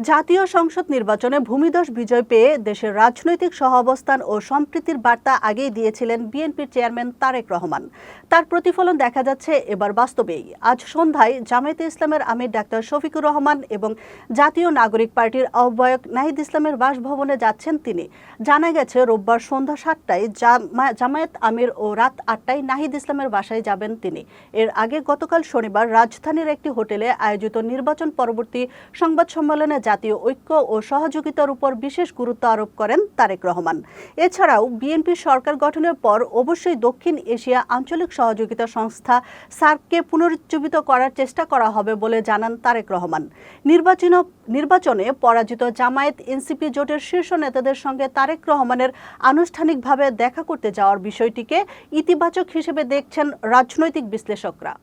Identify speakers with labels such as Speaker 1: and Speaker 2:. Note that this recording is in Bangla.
Speaker 1: জাতীয় সংসদ নির্বাচনে ভূমিধস বিজয় পেয়ে দেশের রাজনৈতিক সহাবস্থান ও সম্প্রীতির বার্তা আগেই দিয়েছিলেন বিএনপির চেয়ারম্যান তারেক রহমান। তার প্রতিফলন দেখা যাচ্ছে এবার বাস্তবেই। আজ সন্ধ্যায় জামায়াতে ইসলামের আমির ডাক্তার শফিকুর রহমান এবং জাতীয় নাগরিক পার্টির আহ্বায়ক নাহিদ ইসলামের বাসভবনে যাচ্ছেন তিনি। জানা গেছে রোববার সন্ধ্যা ৭টায় জামায়াত আমির ও রাত ৮টায় নাহিদ ইসলামের বাসায় যাবেন তিনি। এর আগে গতকাল শনিবার রাজধানীর একটি হোটেলে আয়োজিত নির্বাচন পরবর্তী সংবাদ সম্মেলনে জাতীয় ঐক্য ও সহযোগিতার উপর বিশেষ গুরুত্ব আরোপ করেন তারেক রহমান। এছাড়াও বিএনপি সরকার গঠনের পর অবশ্যই দক্ষিণ এশিয়া আঞ্চলিক সহযোগিতা সংস্থা সার্ককে পুনরুজ্জীবিত করার চেষ্টা করা হবে বলে জানান তারেক রহমান। নির্বাচনে পরাজিত জামায়াত এনসিপি জোটের শীর্ষ নেতাদের সঙ্গে তারেক রহমানের আনুষ্ঠানিকভাবে দেখা করতে যাওয়ার বিষয়টিকে ইতিবাচক হিসেবে দেখছেন রাজনৈতিক বিশ্লেষকরা।